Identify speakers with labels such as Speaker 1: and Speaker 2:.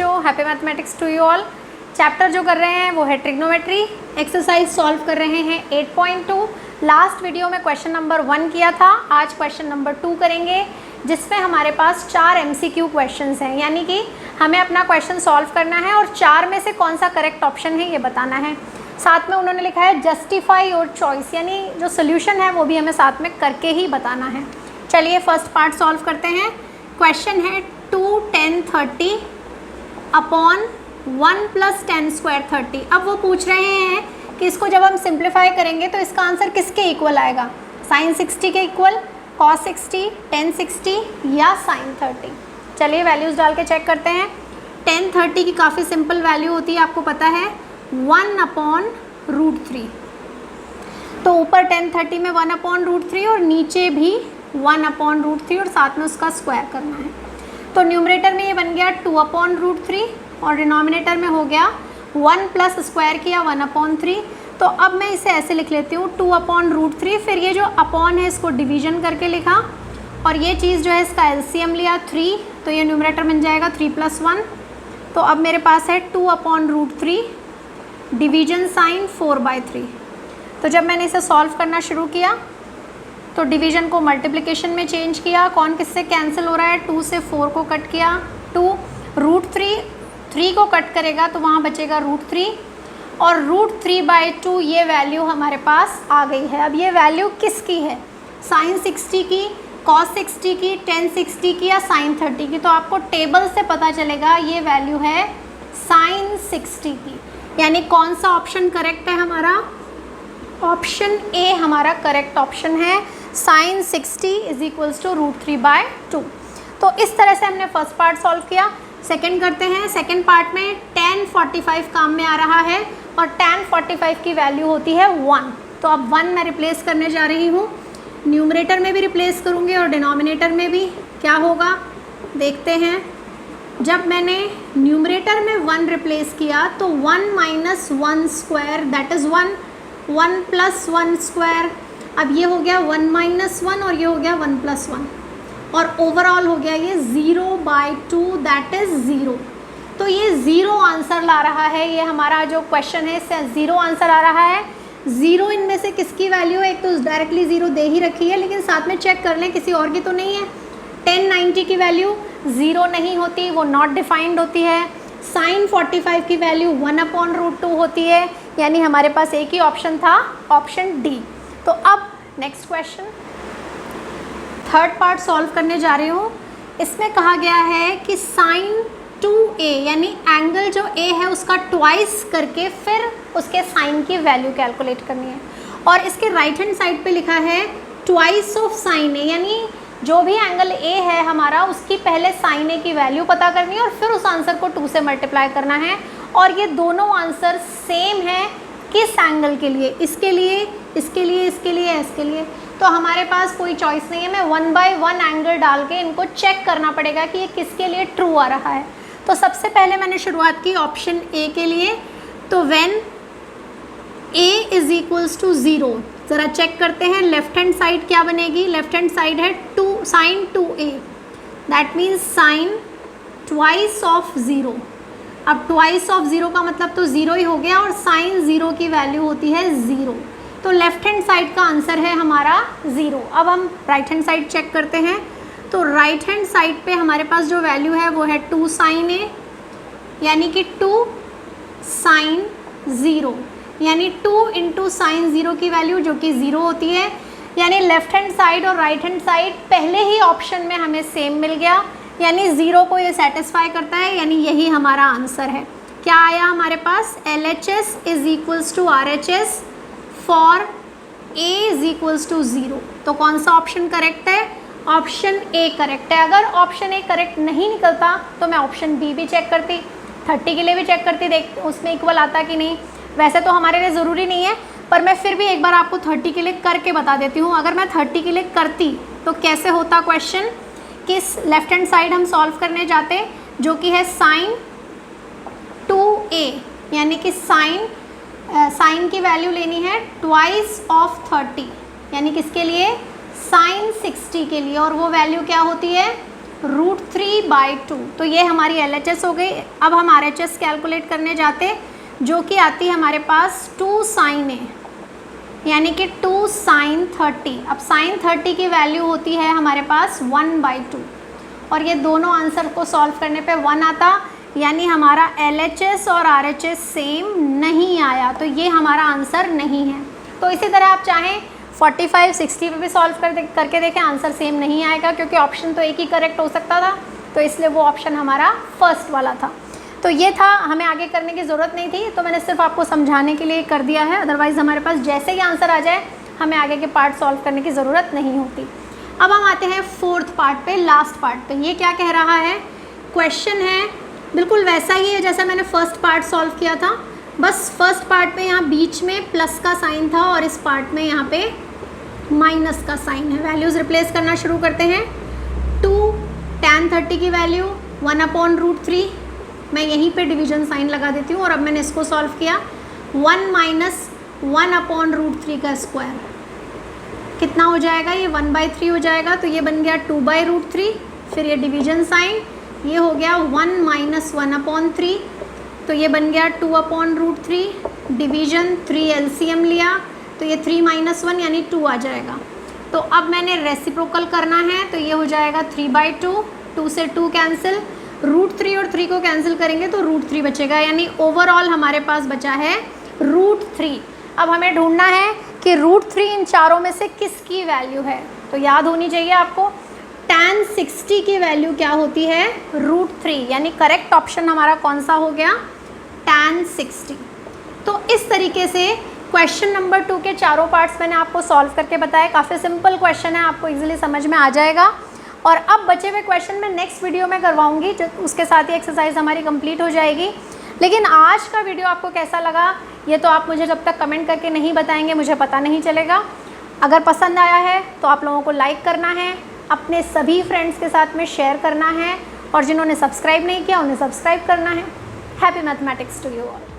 Speaker 1: बच्चों, happy mathematics to you all. Chapter जो कर रहे हैं वो है ट्रिग्नोमेट्री। एक्सरसाइज सॉल्व कर रहे हैं 8.2। लास्ट वीडियो में क्वेश्चन नंबर 1 किया था, आज क्वेश्चन नंबर 2 करेंगे, जिसमें हमारे पास 4 MCQ क्वेश्चंस हैं, यानी कि हमें अपना क्वेश्चन सॉल्व करना है और 4 में से कौन सा करेक्ट ऑप्शन है ये बताना है। साथ में उन्होंने लिखा है जस्टिफाई योर चॉइस, यानी जो सोल्यूशन है वो भी हमें साथ में करके ही बताना है। चलिए फर्स्ट पार्ट सॉल्व करते हैं। क्वेश्चन है 2 10 30 अपॉन 1 + 10 स्क्वायर 30। अब वो पूछ रहे हैं कि इसको जब हम सिंप्लीफाई करेंगे तो इसका आंसर किसके इक्वल आएगा, sin 60 के इक्वल, cos 60, tan 60 या sin 30। चलिए वैल्यूज़ डाल के चेक करते हैं। tan 30 की काफ़ी सिंपल वैल्यू होती है, आपको पता है 1/√3। तो ऊपर tan 30 में 1/√3 और नीचे भी 1/√3 और साथ में उसका स्क्वायर करना है। तो न्यूमरेटर में ये बन गया 2/√3 और डिनोमिनेटर में हो गया 1 प्लस स्क्वायर किया 1/3। तो अब मैं इसे ऐसे लिख लेती हूँ 2/√3, फिर ये जो अपॉन है इसको डिवीजन करके लिखा और ये चीज़ जो है इसका एलसीएम लिया 3, तो ये न्यूमरेटर बन जाएगा 3 + 1। तो अब मेरे पास है 2/√3 डिवीजन साइन 4/3। तो जब मैंने इसे सॉल्व करना शुरू किया तो डिवीजन को मल्टीप्लिकेशन में चेंज किया। कौन किससे कैंसिल हो रहा है, 2 से 4 को कट किया, 2√3 को कट करेगा तो वहाँ बचेगा √3 और √3/2 ये वैल्यू हमारे पास आ गई है। अब ये वैल्यू किसकी है, sin 60 की, cos 60 की, tan 60 की या sin 30 की। तो आपको टेबल से पता चलेगा ये वैल्यू है sin 60 की, यानी कौन सा ऑप्शन करेक्ट है हमारा, ऑप्शन ए हमारा करेक्ट ऑप्शन है, sin 60 = √3/2। तो इस तरह से हमने फर्स्ट पार्ट सॉल्व किया। सेकंड करते हैं। सेकंड पार्ट में tan 45 काम में आ रहा है और tan 45 की वैल्यू होती है 1। तो अब 1 मैं रिप्लेस करने जा रही हूँ, न्यूमरेटर में भी रिप्लेस करूँगी और डिनोमिनेटर में भी। क्या होगा देखते हैं। जब मैंने न्यूमरेटर में 1 रिप्लेस किया तो 1 - 1 स्क्वायर दैट इज़ 1, 1 + 1 स्क्वायर। अब ये हो गया 1 - 1 और ये हो गया 1 + 1 और ओवरऑल हो गया ये 0/2 दैट इज़ 0। तो ये 0 आंसर ला रहा है, ये हमारा जो क्वेश्चन है इससे 0 आंसर आ रहा है। 0 इनमें से किसकी वैल्यू है, एक तो डायरेक्टली 0 दे ही रखी है, लेकिन साथ में चेक कर लें किसी और की तो नहीं है। 1090 की वैल्यू 0 नहीं होती, वो नॉट डिफाइंड होती है। sin 45 की वैल्यू 1/√2 होती है, यानी हमारे पास एक ही ऑप्शन था, ऑप्शन डी। तो अब next question third part solve करने जा रही हूँ। इसमें कहा गया है कि sin 2a यानी एंगल जो a है उसका ट्वाइस करके फिर उसके साइन की वैल्यू कैलकुलेट करनी है। और इसके राइट हैंड साइड पे लिखा है ट्वाइस ऑफ sin a, यानी जो भी एंगल a है हमारा उसकी पहले sin a की वैल्यू पता करनी है और फिर उस आंसर को 2 से मल्टीप्लाई करना है। और ये दोनों आंसर सेम है किस एंगल के लिए, इसके लिए, इसके लिए, इसके लिए, इसके लिए। तो हमारे पास कोई चॉइस नहीं है, मैं 1/1 एंगल डाल के इनको चेक करना पड़ेगा कि ये किसके लिए ट्रू आ रहा है। तो सबसे पहले मैंने शुरुआत की ऑप्शन ए के लिए। तो व्हेन a = 0, ज़रा चेक करते हैं लेफ्ट हैंड साइड क्या बनेगी। लेफ्ट हैंड साइड है sin 2a that means sign twice of 0। अब ट्वाइस ऑफ 0 का मतलब तो 0 ही हो गया और sin 0 की वैल्यू होती है 0। तो लेफ्ट हैंड साइड का आंसर है हमारा 0। अब हम राइट हैंड साइड चेक करते हैं। तो राइट हैंड साइड पे हमारे पास जो वैल्यू है वो है 2 sin a, यानी कि 2 sin 0, यानी 2 × sin 0 की वैल्यू जो कि 0 होती है। यानी लेफ्ट हैंड साइड और राइट हैंड साइड पहले ही ऑप्शन में हमें सेम मिल गया, यानी 0 को ये सेटिस्फाई करता है, यानी यही हमारा आंसर है। क्या आया हमारे पास, LHS = RHS फॉर a = 0। तो कौन सा ऑप्शन करेक्ट है, ऑप्शन ए करेक्ट है। अगर ऑप्शन ए करेक्ट नहीं निकलता तो मैं ऑप्शन बी भी चेक करती, 30 के लिए भी चेक करती, देख उसमें इक्वल आता कि नहीं। वैसे तो हमारे लिए ज़रूरी नहीं है, पर मैं फिर भी एक बार आपको 30 के लिए करके बता देती हूँ। अगर मैं 30 के लिए करती तो कैसे होता क्वेश्चन, किस लेफ्ट हैंड साइड हम सॉल्व करने जाते जो कि है sin 2a, यानी कि साइन की वैल्यू लेनी है ट्वाइस ऑफ 30, यानी किसके लिए, sin 60 के लिए। और वो वैल्यू क्या होती है, √3/2, तो ये हमारी LHS हो गई। अब हम RHS कैलकुलेट करने जाते, जो कि आती है हमारे पास 2 sin A, यानी कि 2 sin 30। अब sin 30 की वैल्यू होती है हमारे पास 1/2, और ये दोनों आंसर को सॉल्व करने पे 1 आता, यानी हमारा LHS और RHS सेम नहीं आया, तो ये हमारा आंसर नहीं है। तो इसी तरह आप चाहें 45, 60 पे भी सॉल्व करके देखें, आंसर सेम नहीं आएगा, क्योंकि ऑप्शन तो एक ही करेक्ट हो सकता था, तो इसलिए वो ऑप्शन हमारा फर्स्ट वाला था। तो ये था, हमें आगे करने की ज़रूरत नहीं थी, तो मैंने सिर्फ आपको समझाने के लिए कर दिया है। अदरवाइज़ हमारे पास जैसे ही आंसर आ जाए हमें आगे के पार्ट सॉल्व करने की ज़रूरत नहीं होती। अब हम आते हैं 4th पार्ट पे, लास्ट पार्ट पे। ये क्या कह रहा है, क्वेश्चन है बिल्कुल वैसा ही है जैसा मैंने फर्स्ट पार्ट सॉल्व किया था, बस फर्स्ट पार्ट पे यहाँ बीच में प्लस का साइन था और इस पार्ट में यहाँ पे माइनस का साइन है। वैल्यूज़ रिप्लेस करना शुरू करते हैं। 2 tan 30 की वैल्यू 1/√3, मैं यहीं पे डिवीजन साइन लगा देती हूँ, और अब मैंने इसको सॉल्व किया। 1 - 1/√3 का स्क्वायर कितना हो जाएगा, ये 1/3 हो जाएगा, तो ये बन गया 2/√3। फिर ये डिवीजन साइन, ये हो गया 1 - 1/3, तो ये बन गया 2/√3। डिवीजन 3 LCM लिया, तो ये 3 - 1 यानी 2 आ जाएगा। तो अब मैंने रेसिप्रोकल करना है, तो ये हो जाएगा 3/2, 2 से 2 कैंसिल, √3 और 3 को कैंसिल करेंगे तो √3 बचेगा, यानी ओवरऑल हमारे पास बचा है √3। अब हमें ढूंढना है कि √3 इन चारों में से किसकी वैल्यू है, तो याद होनी चाहिए आपको tan 60 की वैल्यू क्या होती है, √3, यानी करेक्ट ऑप्शन हमारा कौन सा हो गया, tan 60। तो इस तरीके से क्वेश्चन नंबर 2 के चारों पार्ट्स मैंने आपको सॉल्व करके बताया। काफ़ी सिंपल क्वेश्चन है, आपको इजीली समझ में आ जाएगा। और अब बचे हुए क्वेश्चन मैं नेक्स्ट वीडियो में करवाऊंगी, जो उसके साथ ही एक्सरसाइज हमारी कंप्लीट हो जाएगी। लेकिन आज का वीडियो आपको कैसा लगा, ये तो आप मुझे जब तक कमेंट करके नहीं बताएंगे मुझे पता नहीं चलेगा। अगर पसंद आया है तो आप लोगों को लाइक करना है, अपने सभी फ्रेंड्स के साथ में शेयर करना है, और जिन्होंने सब्सक्राइब नहीं किया उन्हें सब्सक्राइब करना है। Happy mathematics to you all.